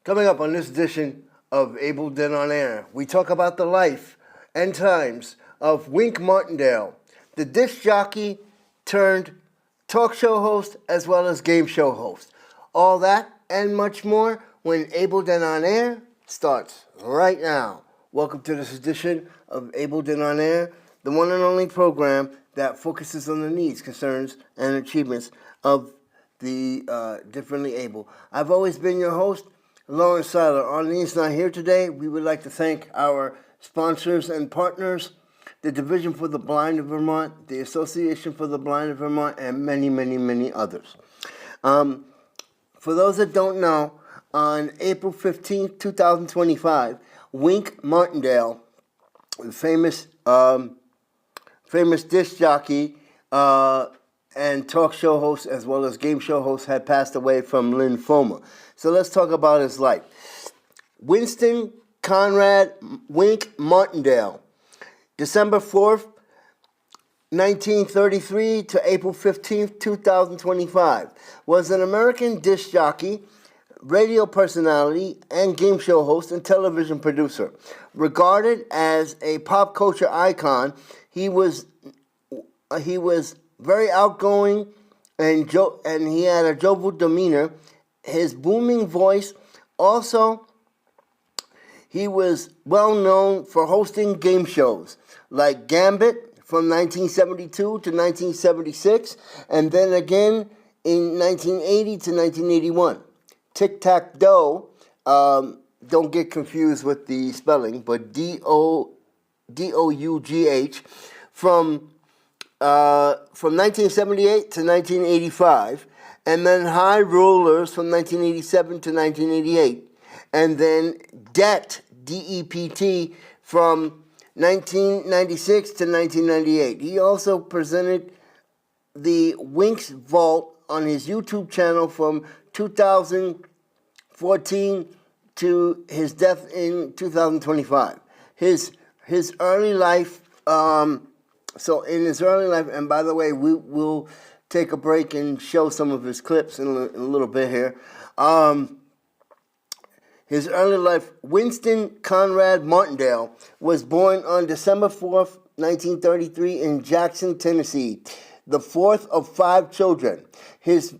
Coming up on this edition of Able Den on Air, we talk about the life and times of Wink Martindale, the disc jockey turned talk show host as well as game show host. All that and much more when Able Den on Air starts right now. Welcome to this edition of Able Den on Air, the one and only program that focuses on the needs, concerns, and achievements of the differently able. I've always been your host, Lawrence Seiler. Arlene's not here today. We would like to thank our sponsors and partners, the Division for the Blind of Vermont, the Association for the Blind of Vermont, and many, many, many others. For those that don't know, on April 15th, 2025, Wink Martindale, the famous disc jockey and talk show host as well as game show host, had passed away from lymphoma. So let's talk about his life. Winston Conrad Wink Martindale, December 4th, 1933 to April 15th, 2025, was an American disc jockey, radio personality, and game show host and television producer. Regarded as a pop culture icon, he was very outgoing and he had a jovial demeanor. His booming voice. Also, he was well known for hosting game shows like Gambit from 1972 to 1976, and then again in 1980 to 1981. Tic-Tac-Dough, don't get confused with the spelling, but Dough from 1978 to 1985, and then High Rollers from 1987 to 1988, and then Debt, D-E-P-T, from 1996 to 1998. He also presented the Winks Vault on his YouTube channel from 2014 to his death in 2025. His early life, so in his early life, and by the way, we will take a break and show some of his clips in a little bit here. His early life, Winston Conrad Martindale was born on December 4th, 1933 in Jackson, Tennessee, the fourth of five children. His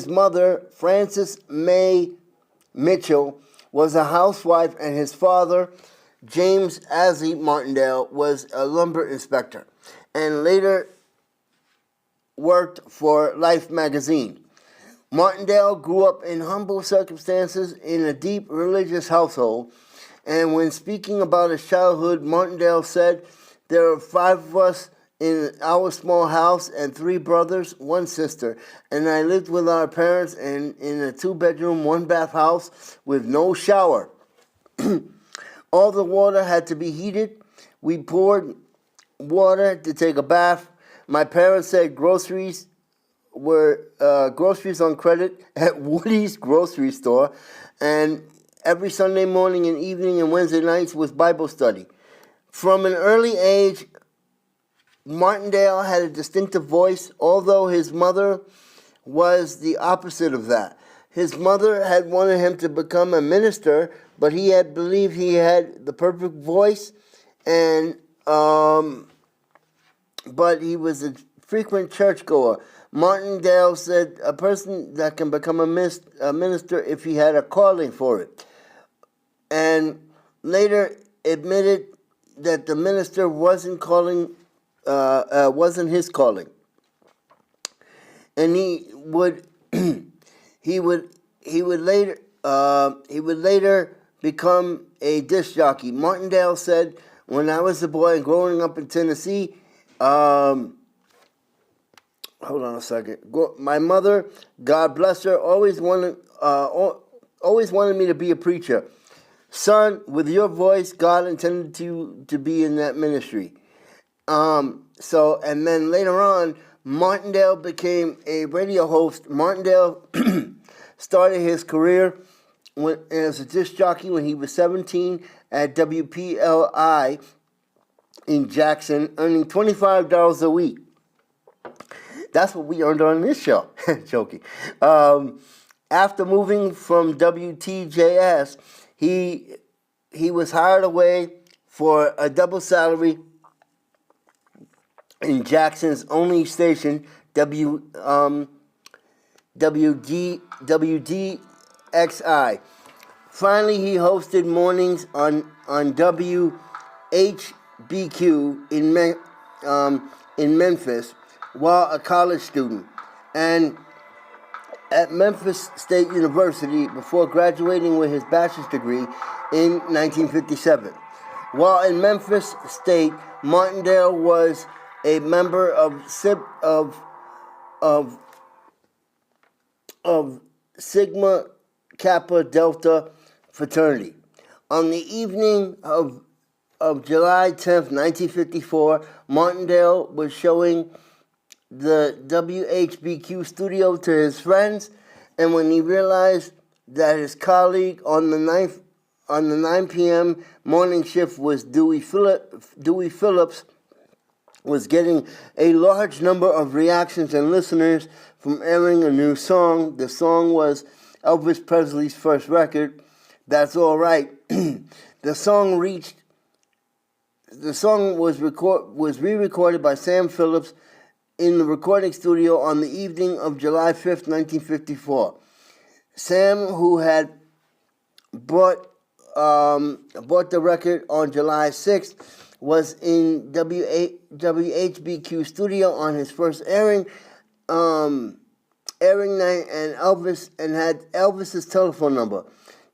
mother, Frances May Mitchell, was a housewife, and his father, James Asley Martindale, was a lumber inspector and later worked for Life magazine. Martindale grew up in humble circumstances in a deep religious household, and when speaking about his childhood, Martindale said, "There are five of us in our small house and three brothers, one sister, and I lived with our parents in a 2-bedroom, 1-bath house with no shower. All the water had to be heated. We poured water to take a bath. My parents said groceries were groceries on credit at Woody's grocery store, and every Sunday morning and evening and Wednesday nights was Bible study." From an early age, Martindale had a distinctive voice, although his mother was the opposite of that. His mother had wanted him to become a minister, but he had believed he had the perfect voice, and but he was a frequent churchgoer. Martindale said a person that can become a minister if he had a calling for it, and later admitted that the minister wasn't his calling, and he would later become a disc jockey. Martindale said, "When I was a boy and growing up in Tennessee, hold on a second. My mother, God bless her, always wanted me to be a preacher. Son, with your voice, God intended you to be in that ministry." And then later on, Martindale became a radio host. Martindale started his career as a disc jockey when he was 17 at WPLI in Jackson, earning $25 a week. That's what we earned on this show. Joking. After moving from WTJS, he was hired away for a double salary in Jackson's only station, WDXI. Finally, he hosted mornings on WHBQ in Memphis while a college student, and at Memphis State University before graduating with his bachelor's degree in 1957. While in Memphis State, Martindale was a member of Sigma Kappa Delta fraternity. On the evening of July 10th, 1954, Martindale was showing the WHBQ studio to his friends, and when he realized that his colleague on the 9 p.m. morning shift was Dewey Phillips was getting a large number of reactions and listeners from airing a new song. The song was Elvis Presley's first record, That's All Right. The song was re-recorded by Sam Phillips in the recording studio on the evening of July 5th, 1954. Sam, who had bought the record on July 6th, was in WHBQ studio on his first airing night, and had Elvis's telephone number.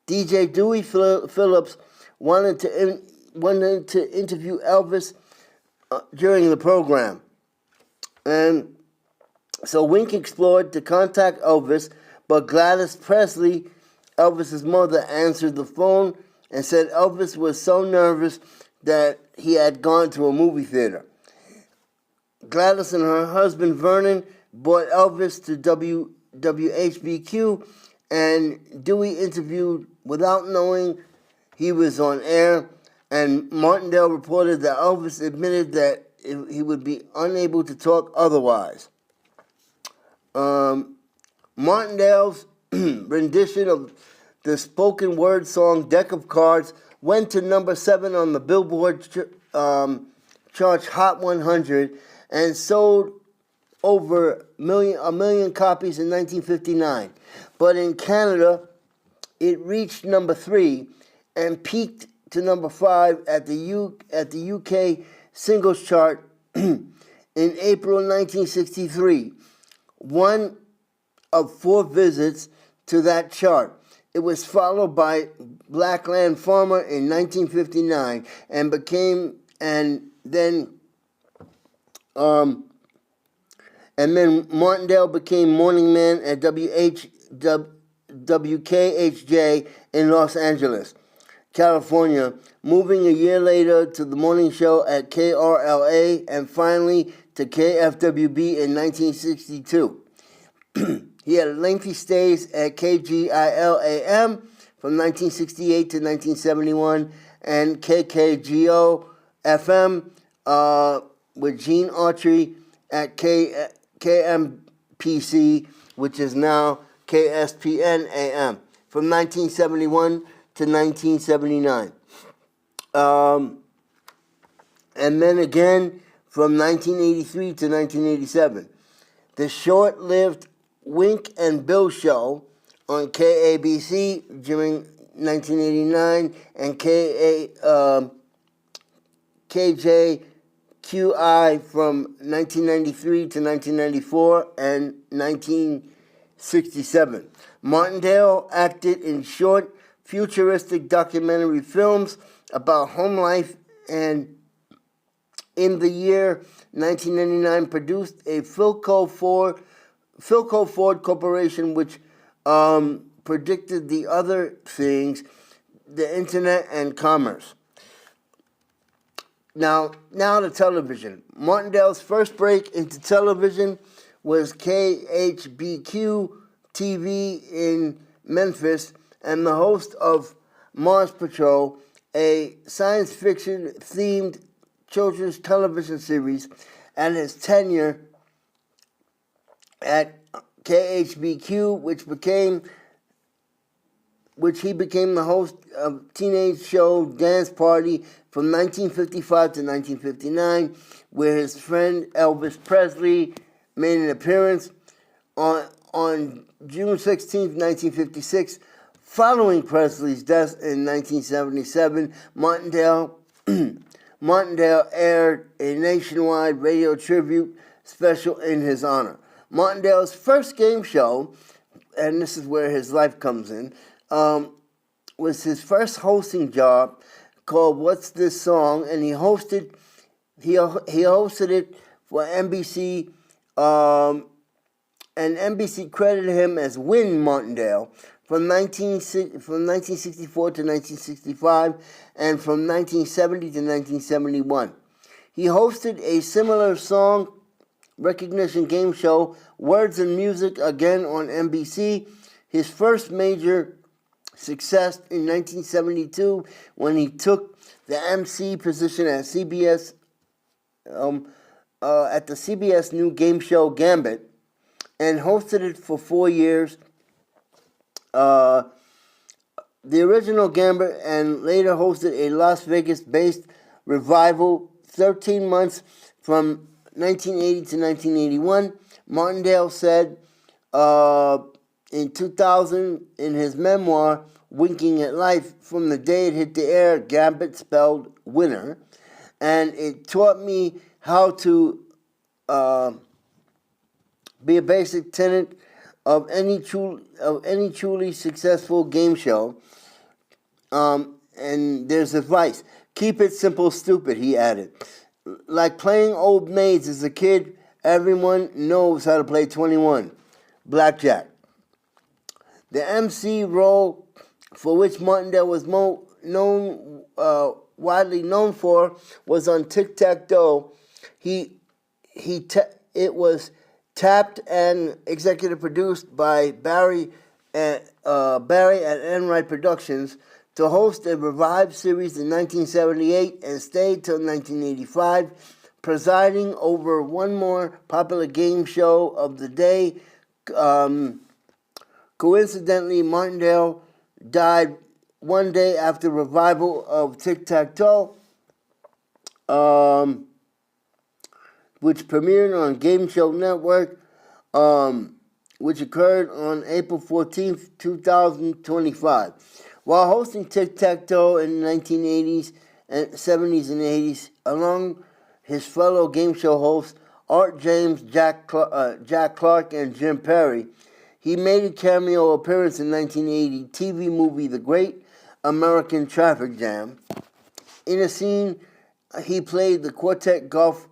DJ Dewey Phillips wanted to interview Elvis during the program. And so Wink explored to contact Elvis, but Gladys Presley, Elvis's mother, answered the phone and said Elvis was so nervous that he had gone to a movie theater. Gladys and her husband Vernon brought Elvis to WHBQ, and Dewey interviewed without knowing he was on air, and Martindale reported that Elvis admitted that he would be unable to talk otherwise. Martindale's rendition of the spoken word song Deck of Cards went to number 7 on the Billboard chart Hot 100 and sold over a million copies in 1959. But in Canada, it reached number 3 and peaked to number 5 at the UK singles chart in April 1963, one of 4 visits to that chart. It was followed by Black Land Farmer in 1959 and then Martindale became morning man at WKHJ in Los Angeles, California, moving a year later to the morning show at KRLA and finally to KFWB in 1962. He had lengthy stays at KGIL-AM from 1968 to 1971 and KKGO-FM with Gene Autry at KMPC, which is now KSPN-AM, from 1971 to 1979. And then again from 1983 to 1987. The short-lived Wink and Bill Show on KABC during 1989 and KJQI from 1993 to 1994 and 1967. Martindale acted in short, futuristic documentary films about home life, and in the year 1999 produced a Philco Ford Corporation, which predicted the other things, the internet and commerce. Now to television. Martindale's first break into television was KHBQ TV in Memphis, and the host of Mars Patrol, a science fiction themed children's television series, and his tenure at KHBQ, which became which he became the host of teenage show Dance Party from 1955 to 1959, where his friend Elvis Presley made an appearance. On June 16, 1956, following Presley's death in 1977, Martindale aired a nationwide radio tribute special in his honor. Martindale's first game show, and this is where his life comes in, was his first hosting job called What's This Song, and he hosted it for NBC, and NBC credited him as Win Martindale from 1964 to 1965 and from 1970 to 1971. He hosted a similar song recognition game show, Words and Music, again on NBC. His first major success in 1972 when he took the MC position at CBS, at the CBS new game show Gambit, and hosted it for 4 years. The original Gambit, and later hosted a Las Vegas-based revival 13 months from 1980 to 1981. Martindale said in 2000 in his memoir, Winking at Life, from the day it hit the air, Gambit spelled winner, and it taught me how to be a basic tenet of any truly successful game show. And there's advice: keep it simple, stupid. He added, like playing old maids as a kid, everyone knows how to play 21, blackjack. The MC role, for which Martindale was widely known for, was on Tic-Tac-Toe. It was tapped and executive produced by Barry at Enright Productions to host a revived series in 1978 and stayed till 1985, presiding over one more popular game show of the day. Coincidentally, Martindale died one day after revival of Tic-Tac-Toe, which premiered on Game Show Network, which occurred on April 14th, 2025. While hosting Tic-Tac-Toe in the 1980s, and 70s, and 80s, along his fellow game show hosts Art James, Jack Clark, and Jim Perry, he made a cameo appearance in 1980 TV movie The Great American Traffic Jam. In a scene, he played the quartet golf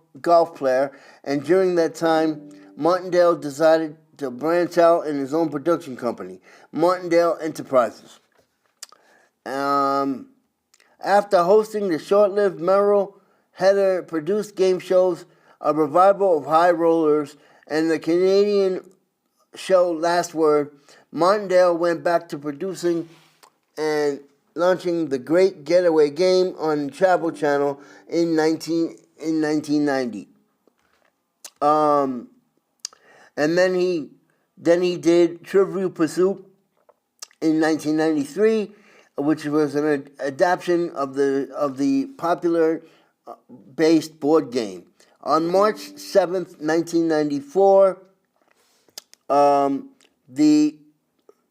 player, and during that time, Martindale decided to branch out in his own production company, Martindale Enterprises. After hosting the short-lived Merrill Heatter-produced game shows, a revival of High Rollers, and the Canadian show Last Word, Martindale went back to producing and launching The Great Getaway Game on Travel Channel in 1990. And then he did Trivial Pursuit in 1993, which was an adaptation of the popular based board game. On March 7th, 1994, the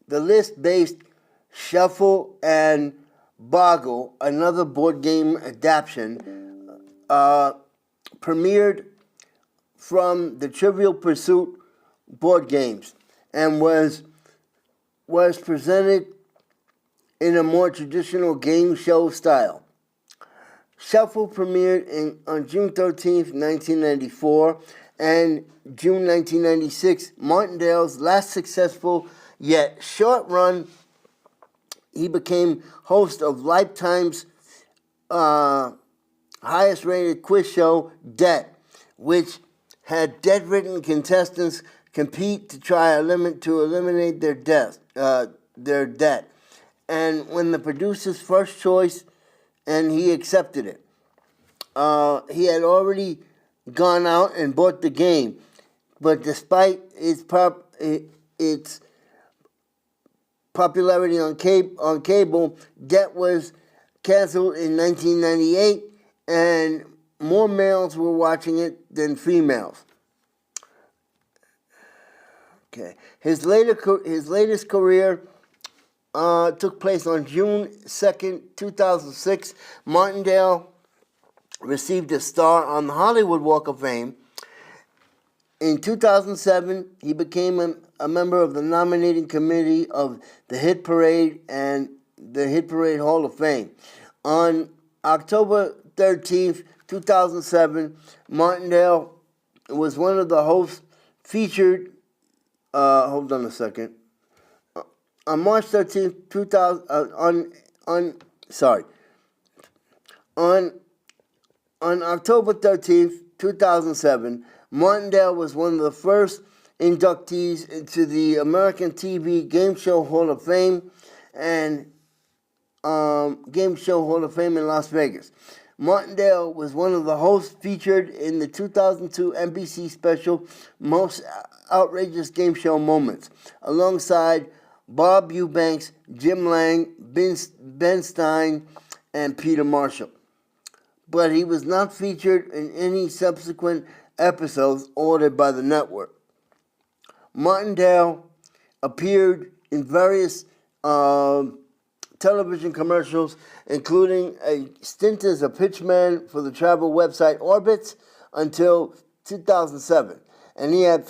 list-based Shuffle and Boggle, another board game adaptation, premiered from the Trivial Pursuit board games and was presented in a more traditional game show style. Shuffle premiered on June 13th, 1994, and June 1996, Martindale's last successful yet short run. He became host of Lifetime's highest-rated quiz show, Debt, which had debt-ridden contestants compete to try to eliminate their debt. And when the producer's first choice, and he accepted it. He had already gone out and bought the game, but despite its popularity on cable, Det was canceled in 1998, and more males were watching it than females. Okay, his latest career took place on June 2nd, 2006. Martindale received a star on the Hollywood Walk of Fame. In 2007, he became a member of the nominating committee of the Hit Parade and the Hit Parade Hall of Fame. On October 13th, 2007, Martindale was one of the hosts featured. Hold on a second. On March 13th, 2000, on October 13th, 2007, Martindale was one of the first inductees into the American TV Game Show Hall of Fame and Game Show Hall of Fame in Las Vegas. Martindale was one of the hosts featured in the 2002 NBC special Most Outrageous Game Show Moments, alongside Bob Eubanks, Jim Lang, Ben Stein, and Peter Marshall. But he was not featured in any subsequent episodes ordered by the network. Martindale appeared in various television commercials, including a stint as a pitchman for the travel website Orbitz until 2007. And he had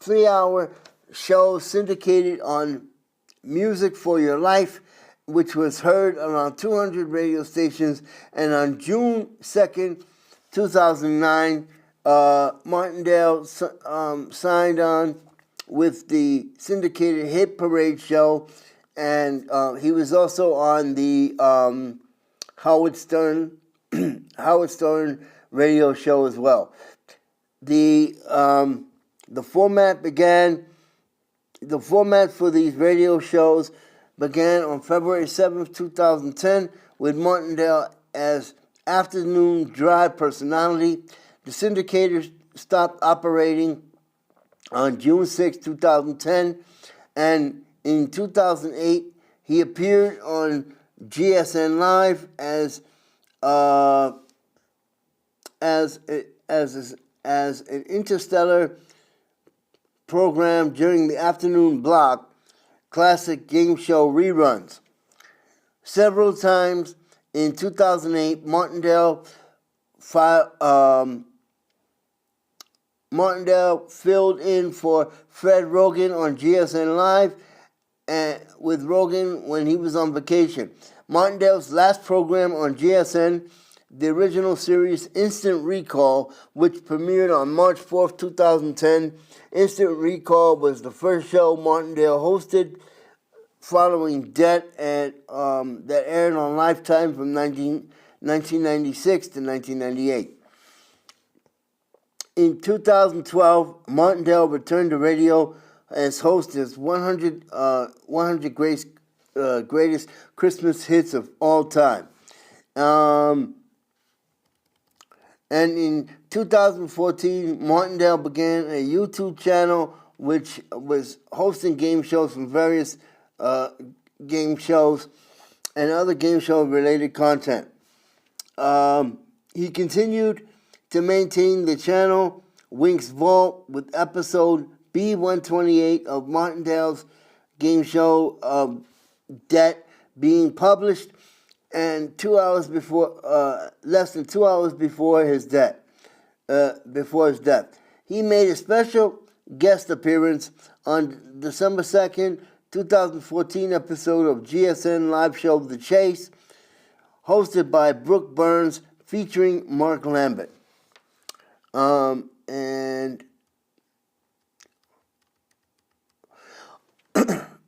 three-hour shows syndicated on Music for Your Life, which was heard around 200 radio stations. And on June 2nd, 2009, Martindale signed on with the syndicated Hit Parade show, and he was also on the Howard Stern radio show as well. The format for these radio shows began on February 7th, 2010, with Martindale as afternoon drive personality. The syndicator stopped operating on June 6, 2010, and in 2008, he appeared on GSN Live as an interstellar program during the afternoon block, classic game show reruns. Several times in 2008, Martindale filled in for Fred Rogan on GSN Live, and with Rogan when he was on vacation. Martindale's last program on GSN, the original series Instant Recall, which premiered on March 4th, 2010. Instant Recall was the first show Martindale hosted following Det, and that aired on Lifetime from 1996 to 1998. In 2012, Martindale returned to radio as host of 100 greatest Christmas hits of all time. And in 2014, Martindale began a YouTube channel which was hosting game shows from various game shows and other game show related content. He continued to maintain the channel Wink's Vault with episode B128 of Martindale's game show Det being published, and less than 2 hours before his death. He made a special guest appearance on December 2nd, 2014 episode of GSN live show The Chase, hosted by Brooke Burns, featuring Mark Lambert. And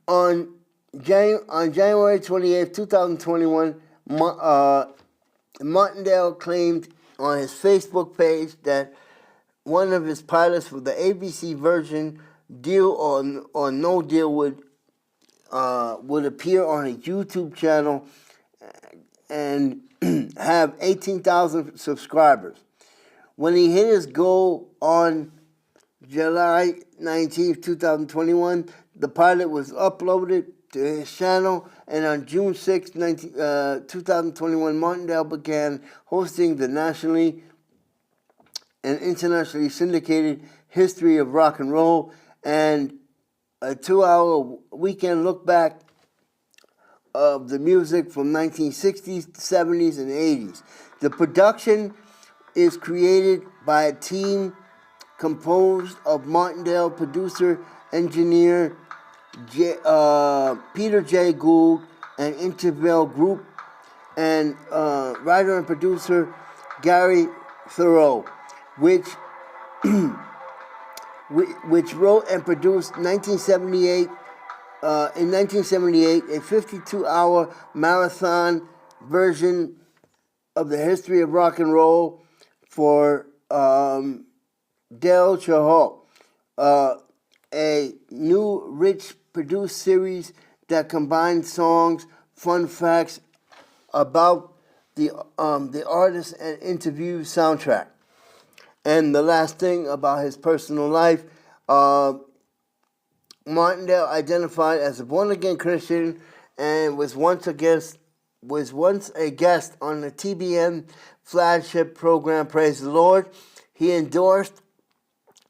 on January 28th, 2021, Martindale claimed on his Facebook page that one of his pilots for the ABC version, Deal or No Deal, would appear on a YouTube channel and have 18,000 subscribers. When he hit his goal on July 19th, 2021, The pilot was uploaded to his channel, and on June 6, 2021, Martindale began hosting the nationally and internationally syndicated History of Rock and Roll, and a 2-hour weekend look back of the music from 1960s, 70s, and 80s. The production is created by a team composed of Martindale producer, engineer Peter J. Gould, and Intervale Group, and writer and producer Gary Thoreau, which wrote and produced 1978 in 1978, a 52-hour marathon version of the History of Rock and Roll for Del Chaho, a new, rich, produced series that combines songs, fun facts about the artist, and interview soundtrack. And the last thing about his personal life, Martindale identified as a born-again Christian and was once a guest on the TBN flagship program Praise the Lord. He endorsed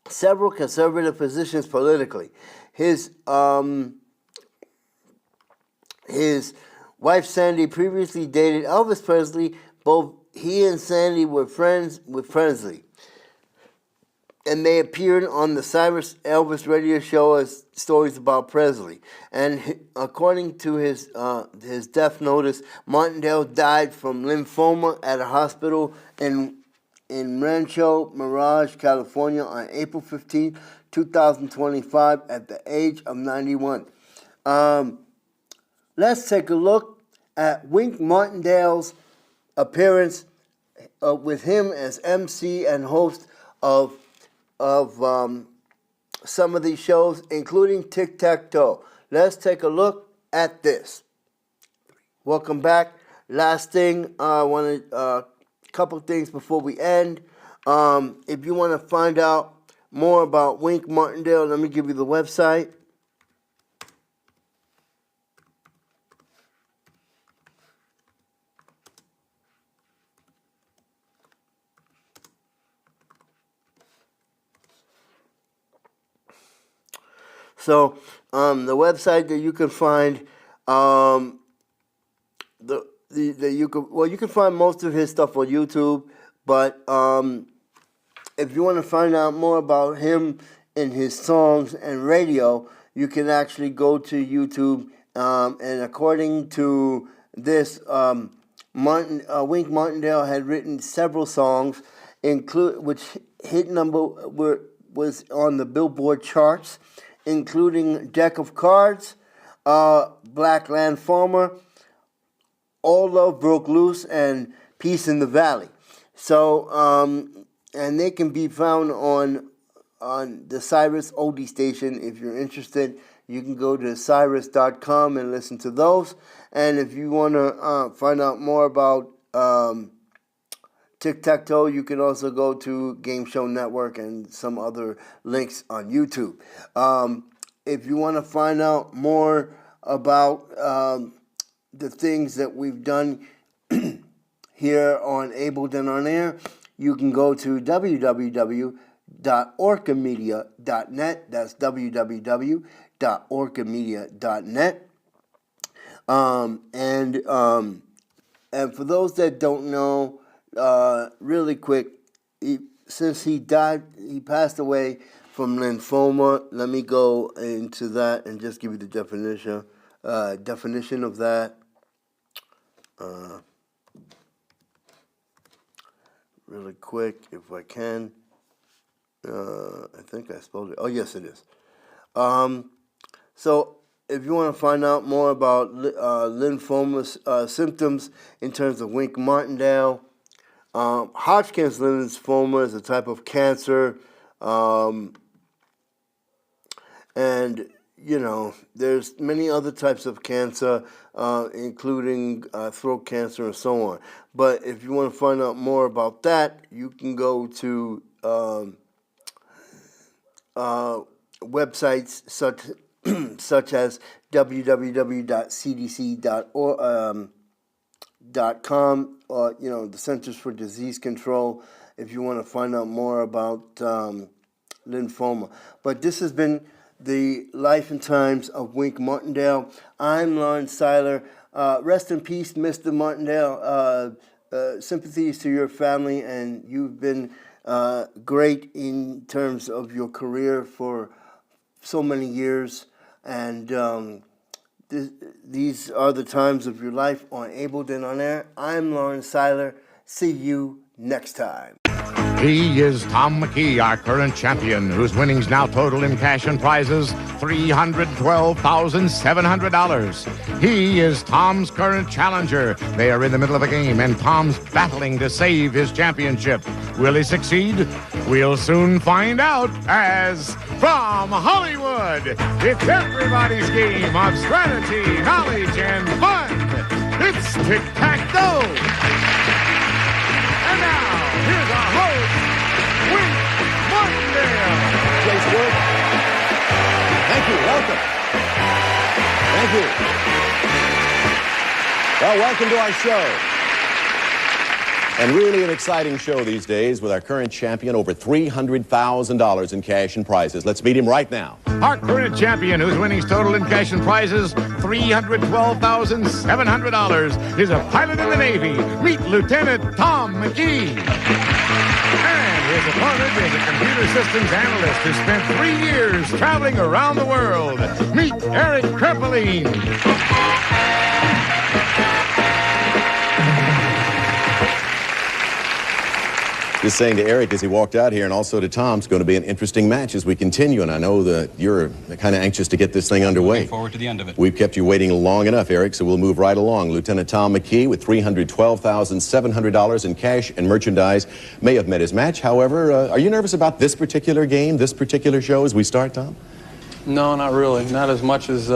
several conservative positions politically. His wife Sandy previously dated Elvis Presley. Both he and Sandy were friends with Presley, and they appeared on the Cyrus Elvis radio show as stories about Presley. And according to his death notice, Martindale died from lymphoma at a hospital in Rancho Mirage, California, on April 15, 2025, at the age of 91. Let's take a look at Wink Martindale's appearance with him as MC and host of some of these shows, including Tic Tac Toe. Let's take a look at this. Welcome back. Last thing, I want to couple things before we end. If you want to find out more about Wink Martindale, let me give you the website. So, the website that you can find, you can find most of his stuff on YouTube, but if you want to find out more about him and his songs and radio, you can actually go to YouTube, and according to this, Wink Martindale had written several songs, which hit number was on the Billboard charts, including Deck of Cards, Black Land Farmer, All Love Broke Loose, and Peace in the Valley. So, and they can be found on the Cyrus Oldie station. If you're interested, you can go to cyrus.com and listen to those. And if you want to find out more about Tic Tac Toe, you can also go to Game Show Network and some other links on YouTube. If you want to find out more about the things that we've done here on Abled and On Air, you can go to www.orcamedia.net. That's www.orcamedia.net. And for those that don't know, really quick, since he passed away from lymphoma. Let me go into that and just give you the definition of that. Really quick, if I can. I think I spelled it. Oh, yes, it is. So, if you want to find out more about lymphoma symptoms in terms of Wink Martindale, Hodgkin's lymphoma is a type of cancer, and there's many other types of cancer, including throat cancer and so on. But if you want to find out more about that, you can go to websites such as www.cdc.com or the Centers for Disease Control if you want to find out more about lymphoma. But this has been the life and times of Wink Martindale. I'm Lawrence Seiler. Rest in peace, Mr. Martindale. Sympathies to your family, and you've been great in terms of your career for so many years. And these are the times of your life on Abled and On Air. I'm Lawrence Seiler. See you next time. He is Tom McKee, our current champion, whose winnings now total in cash and prizes $312,700. He is Tom's current challenger. They are in the middle of a game, and Tom's battling to save his championship. Will he succeed? We'll soon find out, as from Hollywood, it's everybody's game of strategy, knowledge, and fun. It's Tic-Tac-Toe. And now, here's our host, Wink Martindale. Place work. Thank you. Welcome. Thank you. Well, welcome to our show. And really an exciting show these days with our current champion, over $300,000 in cash and prizes. Let's meet him right now. Our current champion, whose winnings total in cash and prizes $312,700, is a pilot in the Navy. Meet Lieutenant Tom McKee. And his opponent is a computer systems analyst who spent 3 years traveling around the world. Meet Eric Krempeline. Just saying to Eric as he walked out here, and also to Tom, it's going to be an interesting match as we continue, and I know that you're kind of anxious to get this thing underway. Looking forward to the end of it. We've kept you waiting long enough, Eric, so we'll move right along. Lieutenant Tom McKee with $312,700 in cash and merchandise may have met his match. However, are you nervous about this particular game, this particular show as we start, Tom? No, not really. Not as much as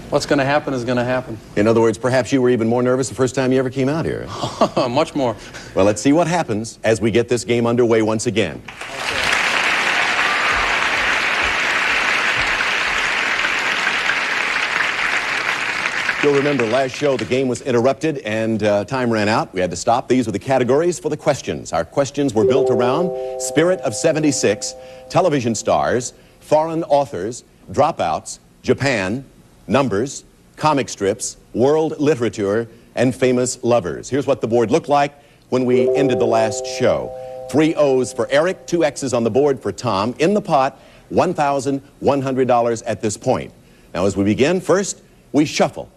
what's going to happen is going to happen. In other words, perhaps you were even more nervous the first time you ever came out here. Much more. Well, let's see what happens as we get this game underway once again. You'll remember last show the game was interrupted and time ran out. We had to stop. These were the categories for the questions. Our questions were built around Spirit of 76, television stars, foreign authors, dropouts, Japan, numbers, comic strips, world literature, and famous lovers. Here's what the board looked like when we ended the last show. 3 O's for Eric, 2 X's on the board for Tom. In the pot, $1,100 at this point. Now, as we begin, first, we shuffle.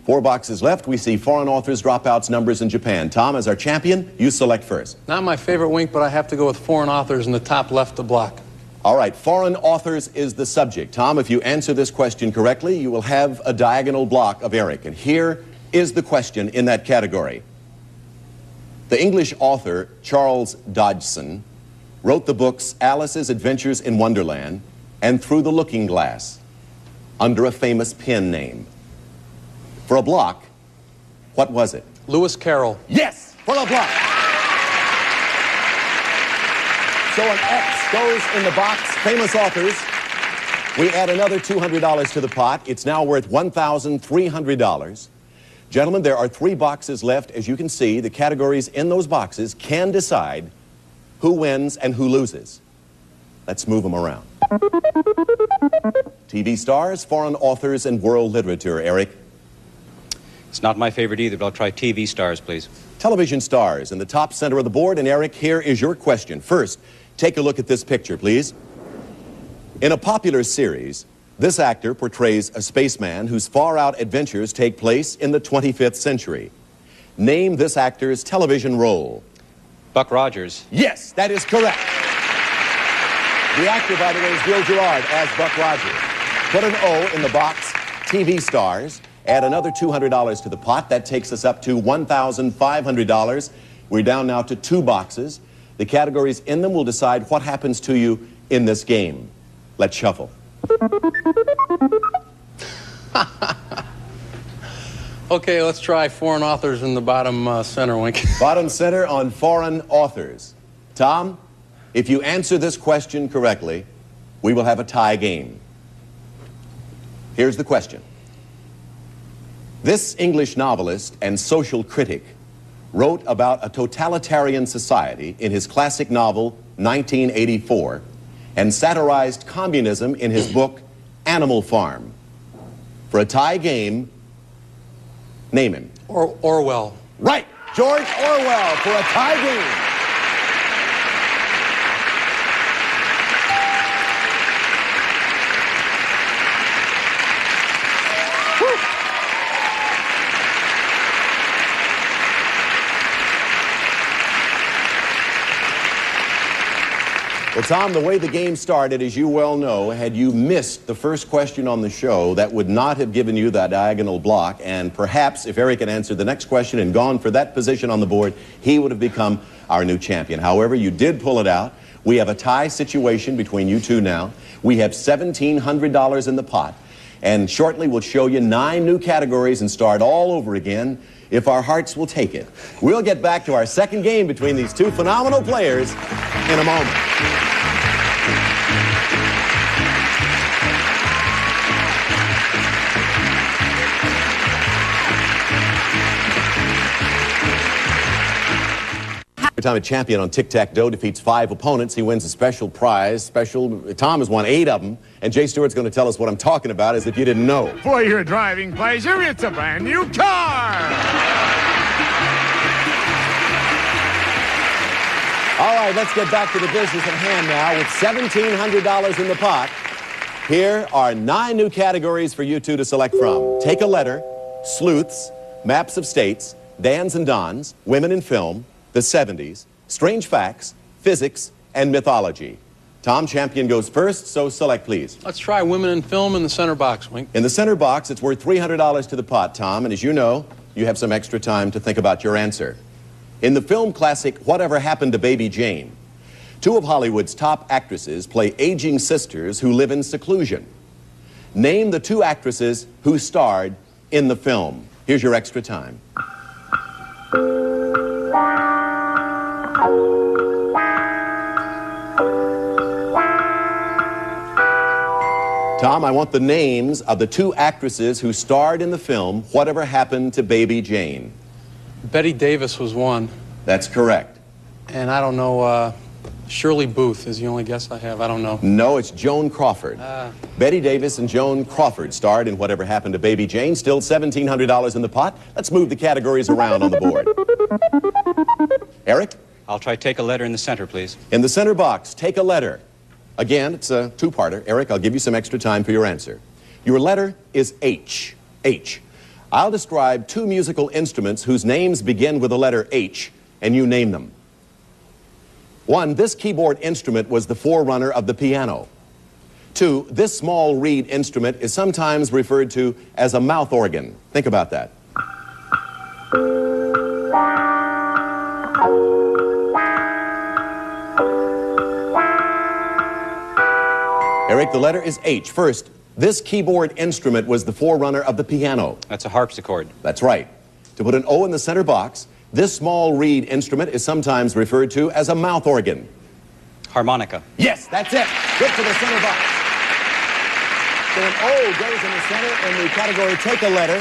4 boxes left. We see foreign authors, dropouts, numbers, in Japan. Tom, as our champion, you select first. Not my favorite Wink, but I have to go with foreign authors in the top left of the block. All right, foreign authors is the subject. Tom, if you answer this question correctly, you will have a diagonal block of Eric. And here is the question in that category. The English author Charles Dodgson wrote the books Alice's Adventures in Wonderland and Through the Looking Glass under a famous pen name. For a block, what was it? Lewis Carroll. Yes, for a block. So an X goes in the box, famous authors. We add another $200 to the pot. It's now worth $1,300. Gentlemen, there are 3 boxes left. As you can see, the categories in those boxes can decide who wins and who loses. Let's move them around. TV stars, foreign authors, and world literature. Eric? It's not my favorite either, but I'll try TV stars, please. Television stars in the top center of the board. And Eric, here is your question. First, take a look at this picture, please. In a popular series, this actor portrays a spaceman whose far-out adventures take place in the 25th century. Name this actor's television role. Buck Rogers. Yes, that is correct. The actor, by the way, is Bill Gerard as Buck Rogers. Put an O in the box, TV stars. Add another $200 to the pot. That takes us up to $1,500. We're down now to 2 boxes. The categories in them will decide what happens to you in this game. Let's shuffle. Okay, let's try foreign authors in the bottom center, Wink. Bottom center on foreign authors. Tom, if you answer this question correctly, we will have a tie game. Here's the question. This English novelist and social critic wrote about a totalitarian society in his classic novel 1984 and satirized communism in his book Animal Farm. For a tie game, name him. Orwell. Right, George Orwell for a tie game. Well, Tom, the way the game started, as you well know, had you missed the first question on the show, that would not have given you that diagonal block, and perhaps if Eric had answered the next question and gone for that position on the board, he would have become our new champion. However, you did pull it out. We have a tie situation between you two now. We have $1,700 in the pot, and shortly we'll show you 9 new categories and start all over again, if our hearts will take it. We'll get back to our second game between these two phenomenal players in a moment. Every time a champion on tic-tac-toe defeats 5 opponents, he wins a special prize. Tom has won 8 of them, and Jay Stewart's going to tell us what I'm talking about as if you didn't know. For your driving pleasure, it's a brand new car. All right, let's get back to the business at hand now with $1,700 in the pot. Here are 9 new categories for you two to select from. Take a letter, sleuths, maps of states, Dans and Dons, women in film, the 70s, strange facts, physics, and mythology. Tom, champion goes first, so select, please. Let's try women in film in the center box, Wink. In the center box, it's worth $300 to the pot, Tom, and as you know, you have some extra time to think about your answer. In the film classic, Whatever Happened to Baby Jane, 2 of Hollywood's top actresses play aging sisters who live in seclusion. Name the 2 actresses who starred in the film. Here's your extra time. Tom, I want the names of the 2 actresses who starred in the film Whatever Happened to Baby Jane. Betty Davis was one. That's correct. And I don't know, Shirley Booth is the only guess I have. I don't know. No, it's Joan Crawford. Betty Davis and Joan Crawford starred in Whatever Happened to Baby Jane. Still $1,700 in the pot. Let's move the categories around on the board. Eric? I'll try take a letter in the center, please. In the center box, take a letter. Again, it's a 2-parter. Eric, I'll give you some extra time for your answer. Your letter is H. H. I'll describe 2 musical instruments whose names begin with the letter H, and you name them. 1, this keyboard instrument was the forerunner of the piano. 2, this small reed instrument is sometimes referred to as a mouth organ. Think about that. Eric, the letter is H. First, this keyboard instrument was the forerunner of the piano. That's a harpsichord. That's right. To put an O in the center box, this small reed instrument is sometimes referred to as a mouth organ. Harmonica. Yes, that's it. Good for the center box. So an O goes in the center in the category Take a Letter.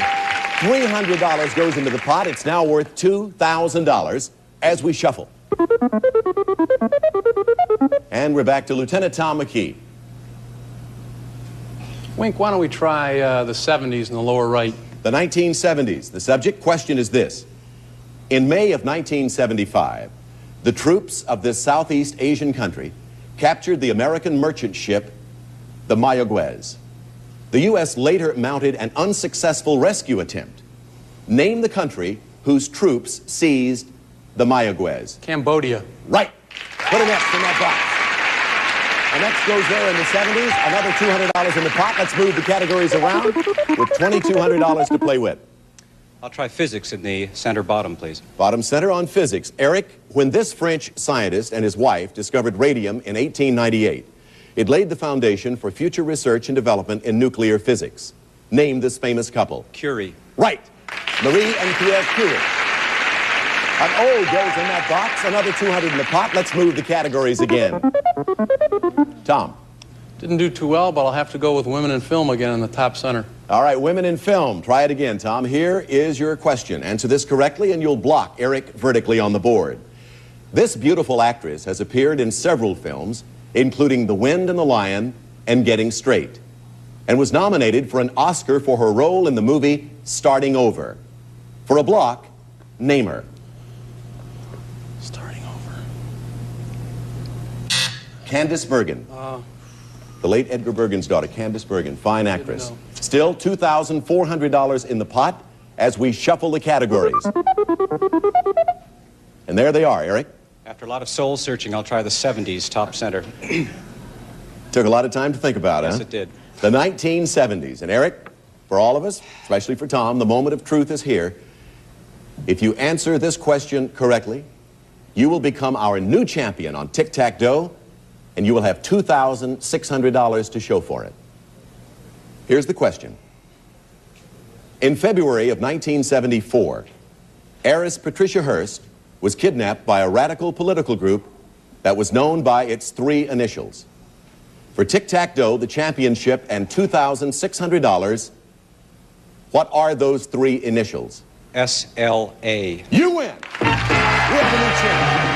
$300 goes into the pot. It's now worth $2,000 as we shuffle. And we're back to Lieutenant Tom McKee. Wink, why don't we try the 70s in the lower right? The 1970s. The subject question is this. In May of 1975, the troops of this Southeast Asian country captured the American merchant ship, the Mayaguez. The U.S. later mounted an unsuccessful rescue attempt. Name the country whose troops seized the Mayaguez. Cambodia. Right. Put an X in that box. An X goes there in the 70s. Another $200 in the pot. Let's move the categories around with $2,200 to play with. I'll try physics in the center bottom, please. Bottom center on physics. Eric, when this French scientist and his wife discovered radium in 1898, it laid the foundation for future research and development in nuclear physics. Name this famous couple. Curie. Right. Marie and Pierre Curie. An O goes in that box. Another $200 in the pot. Let's move the categories again. Tom. Didn't do too well, but I'll have to go with women in film again in the top center. All right, women in film. Try it again, Tom. Here is your question. Answer this correctly and you'll block Eric vertically on the board. This beautiful actress has appeared in several films, including The Wind and the Lion and Getting Straight, and was nominated for an Oscar for her role in the movie Starting Over. For a block, name her. Starting over. Candice Bergen. The late Edgar Bergen's daughter, Candice Bergen, fine actress. Still $2,400 in the pot as we shuffle the categories. And there they are, Eric. After a lot of soul searching, I'll try the 70s top center. Took a lot of time to think about it, Yes, huh? it did. The 1970s. And Eric, for all of us, especially for Tom, the moment of truth is here. If you answer this question correctly, you will become our new champion on Tic-Tac-Dough, and you will have $2,600 to show for it. Here's the question. In February of 1974, heiress Patricia Hearst was kidnapped by a radical political group that was known by its three initials. For Tic-Tac-Dough, the championship, and $2,600, what are those three initials? SLA. You win! We have a new champion.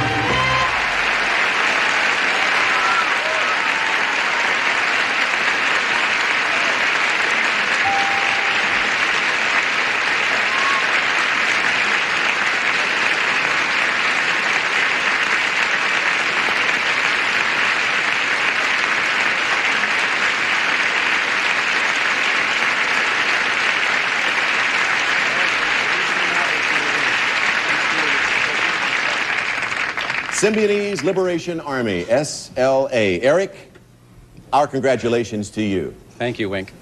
Symbionese Liberation Army, SLA. Eric, our congratulations to you. Thank you, Wink.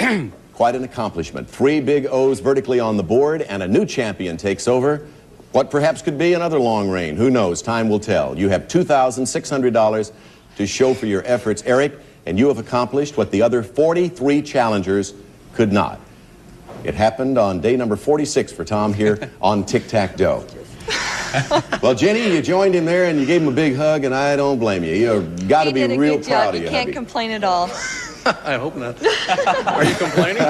Quite an accomplishment. 3 big O's vertically on the board, and a new champion takes over. What perhaps could be another long reign. Who knows? Time will tell. You have $2,600 to show for your efforts, Eric, and you have accomplished what the other 43 challengers could not. It happened on day number 46 for Tom here on Tic-Tac-Dough. Well, Jenny, you joined him there and you gave him a big hug, and I don't blame you. You've got to be real proud of you. You can't complain at all. I hope not. Are you complaining?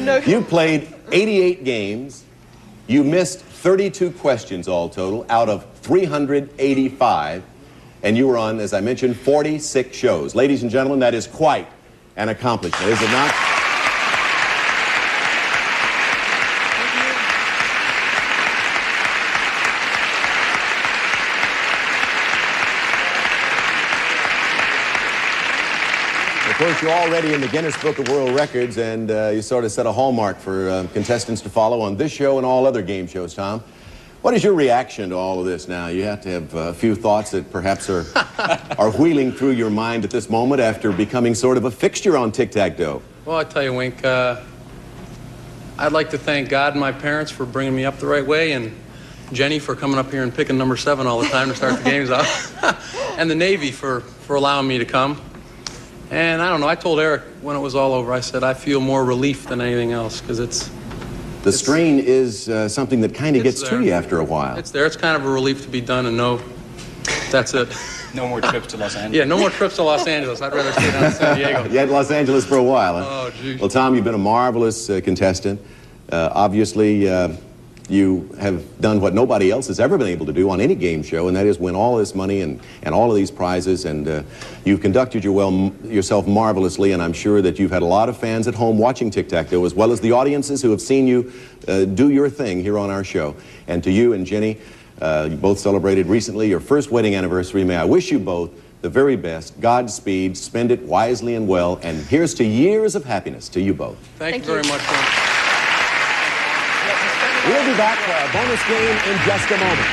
No. You played 88 games. You missed 32 questions all total out of 385. And you were on, as I mentioned, 46 shows. Ladies and gentlemen, that is quite an accomplishment, is it not? Of course, you're already in the Guinness Book of World Records, and you sort of set a hallmark for contestants to follow on this show and all other game shows, Tom. What is your reaction to all of this now? You have to have a few thoughts that perhaps are wheeling through your mind at this moment after becoming sort of a fixture on Tic-Tac-Dough. Well, I tell you, Wink, I'd like to thank God and my parents for bringing me up the right way, and Jenny for coming up here and picking number 7 all the time to start the games off, and the Navy for allowing me to come. And I don't know, I told Eric when it was all over, I said, I feel more relief than anything else, because the strain is something that kind of gets to you after a while. It's there. It's kind of a relief to be done and know that's it. No more trips to Los Angeles. Yeah, no more trips to Los Angeles. I'd rather stay down in San Diego. You had Los Angeles for a while, huh? Oh, geez. Well, Tom, you've been a marvelous contestant. Obviously, you have done what nobody else has ever been able to do on any game show, and that is win all this money and all of these prizes. And you've conducted yourself marvelously, and I'm sure that you've had a lot of fans at home watching Tic-Tac-Dough, as well as the audiences who have seen you do your thing here on our show. And to you and Jenny, you both celebrated recently your first wedding anniversary. May I wish you both the very best. Godspeed. Spend it wisely and well. And here's to years of happiness to you both. Thank you very much, Wink. We'll be back for our bonus game in just a moment.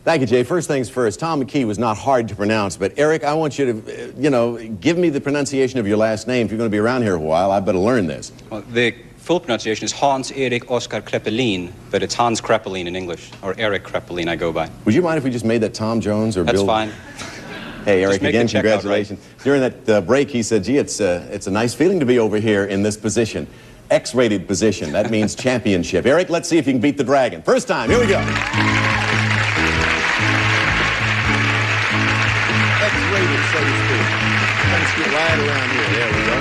Thank you, Jay. First things first, Tom McKee was not hard to pronounce, but Eric, I want you to, give me the pronunciation of your last name. If you're going to be around here a while, I better learn this. Well, the full pronunciation is Hans-Erik Oskar Kreppelin, but it's Hans Kreppelin in English, or Eric Kreppelin I go by. Would you mind if we just made that Tom Jones or That's Bill? fine. Hey, Eric, Just make again, the check out right. congratulations. During that break, he said, gee, it's a nice feeling to be over here in this position. X-rated position. That means championship. Eric, let's see if you can beat the Dragon. First time. Here we go. X-rated, so to speak. Let's get right around here. There we go.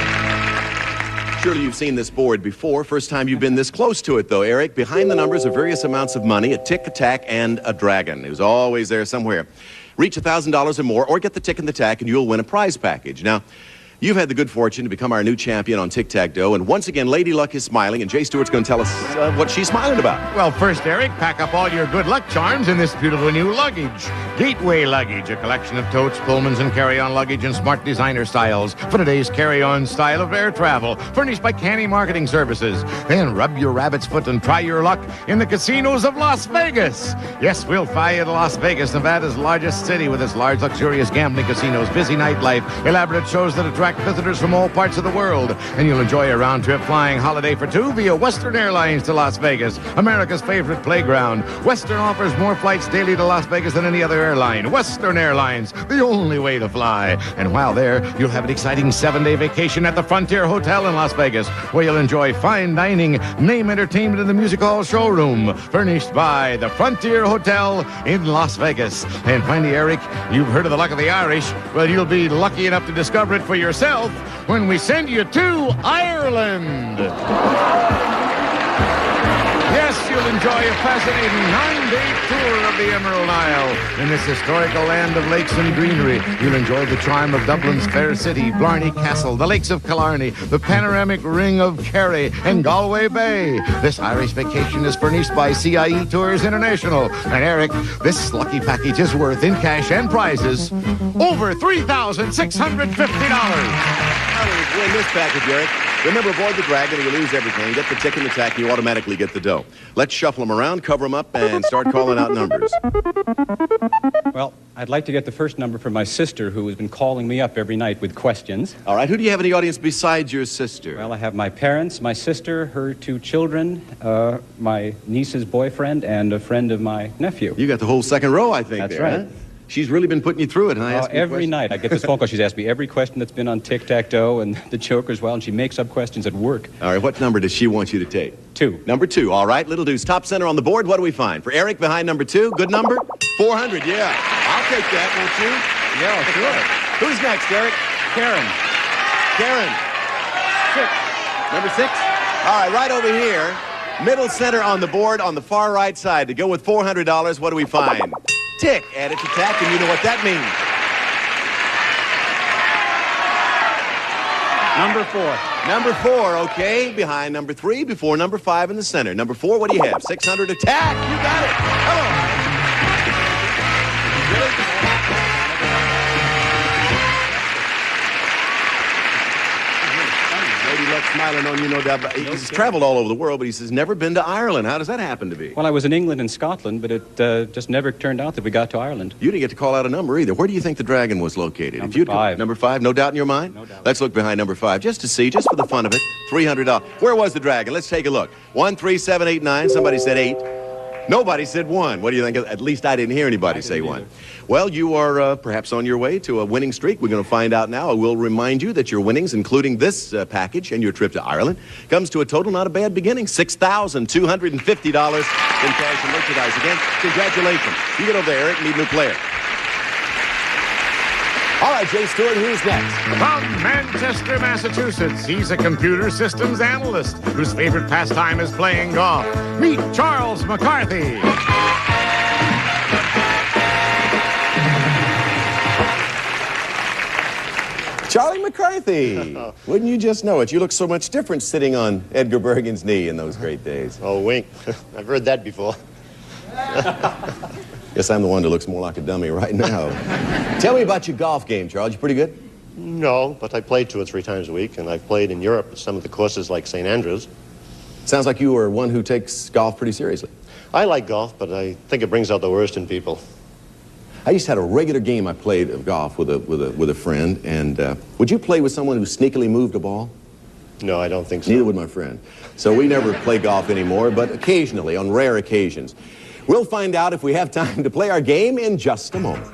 Surely you've seen this board before. First time you've been this close to it, though, Eric. Behind the numbers are various amounts of money, a tick, a tack, and a dragon. It was always there somewhere. Reach $1,000 or more, or get the tick and the tack, and you'll win a prize package. Now, you've had the good fortune to become our new champion on Tic-Tac-Toe, and once again, Lady Luck is smiling, and Jay Stewart's going to tell us what she's smiling about. Well, first, Eric, pack up all your good luck charms in this beautiful new luggage. Gateway Luggage, a collection of totes, Pullmans, and carry-on luggage in smart designer styles for today's carry-on style of air travel, furnished by Canny Marketing Services. Then rub your rabbit's foot and try your luck in the casinos of Las Vegas. Yes, we'll fly you to Las Vegas, Nevada's largest city, with its large, luxurious gambling casinos, busy nightlife, elaborate shows that attract visitors from all parts of the world. And you'll enjoy a round-trip flying holiday for two via Western Airlines to Las Vegas, America's favorite playground. Western offers more flights daily to Las Vegas than any other airline. Western Airlines, the only way to fly. And while there, you'll have an exciting 7-day vacation at the Frontier Hotel in Las Vegas, where you'll enjoy fine dining, name entertainment in the Music Hall showroom, furnished by the Frontier Hotel in Las Vegas. And finally, Eric, you've heard of the luck of the Irish. Well, you'll be lucky enough to discover it for yourself when we send you to Ireland. Yes, you'll enjoy a fascinating 9-day tour of the Emerald Isle. In this historical land of lakes and greenery, you'll enjoy the charm of Dublin's fair city, Blarney Castle, the lakes of Killarney, the panoramic ring of Kerry, and Galway Bay. This Irish vacation is furnished by CIE Tours International. And Eric, this lucky package is worth, in cash and prizes, over $3,650. Win this package, Eric. Remember, avoid the Dragon or you lose everything. Get the tick and the tack, you automatically get the dough. Let's shuffle them around, cover them up, and start calling out numbers. Well, I'd like to get the first number from my sister, who has been calling me up every night with questions. All right, who do you have in the audience besides your sister? Well, I have my parents, my sister, her 2 children, my niece's boyfriend, and a friend of my nephew. You got the whole second row, I think. That's there, right. Huh? She's really been putting you through it, huh? Every night I get this phone call. She's asked me every question that's been on Tic-Tac-Toe and the Joker as well, and she makes up questions at work. All right, what number does she want you to take? 2. Number 2, all right. Little Deuce, top center on the board. What do we find? For Eric behind number 2, good number? 400, yeah. I'll take that, won't you? Yeah, sure. Who's next, Eric? Karen. Karen. 6. Number 6? All right, right over here. Middle center on the board on the far right side. To go with $400, what do we find? Tick. Add it to tack, and you know what that means. Number 4. Number 4, okay. Behind number 3, before number 5 in the center. Number 4, what do you have? 600 attack. You got it. Hello. Lady Luck smiling on you, no doubt. He's traveled all over the world, but he says never been to Ireland. How does that happen to be? Well, I was in England and Scotland, but it just never turned out that we got to Ireland. You didn't get to call out a number either. Where do you think the Dragon was located? Number 5. Number 5, no doubt in your mind? No doubt. Let's look behind number 5 just to see, just for the fun of it. $300. Where was the Dragon? Let's take a look. 1, 3, 7, 8, 9. Somebody said 8. Nobody said 1. What do you think? At least I didn't hear anybody say 1. Well, you are perhaps on your way to a winning streak. We're going to find out now. I will remind you that your winnings, including this package and your trip to Ireland, comes to a total not a bad beginning, $6,250 in cash and merchandise. Again, congratulations. You get over there, Eric, meet new player. All right, Jay Stewart, who's next? From Manchester, Massachusetts, he's a computer systems analyst whose favorite pastime is playing golf. Meet Charles McCarthy. Charlie McCarthy. Wouldn't you just know it? You look so much different sitting on Edgar Bergen's knee in those great days. Oh, wink. I've heard that before. Guess I'm the one that looks more like a dummy right now. Tell me about your golf game, Charles. You pretty good? No, but I play 2 or 3 times a week, and I've played in Europe at some of the courses like St. Andrews. Sounds like you are one who takes golf pretty seriously. I like golf, but I think it brings out the worst in people. I used to have a regular game I played of golf with a friend, and would you play with someone who sneakily moved a ball? No, I don't think so. Neither would my friend. So we never play golf anymore, but occasionally, on rare occasions. We'll find out if we have time to play our game in just a moment.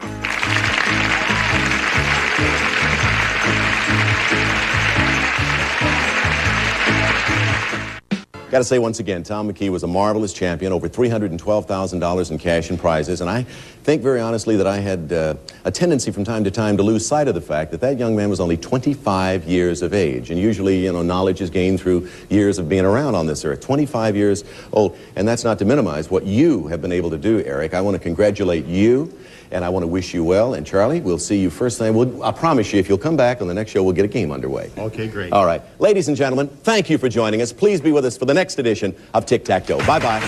Got to say once again, Tom McKee was a marvelous champion, over $312,000 in cash and prizes, and I think very honestly that I had a tendency from time to time to lose sight of the fact that that young man was only 25 years of age, and usually, you know, knowledge is gained through years of being around on this earth. 25 years old, and that's not to minimize what you have been able to do, Eric. I want to congratulate you, and I want to wish you well. And Charlie, we'll see you first thing. I promise you, if you'll come back on the next show, we'll get a game underway. Okay, great. All right. Ladies and gentlemen, thank you for joining us. Please be with us for the next edition of Tic-Tac-Toe. Bye-bye.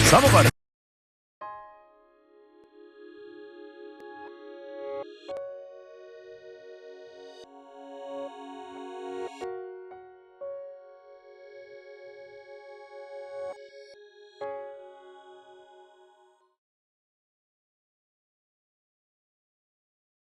Somebody.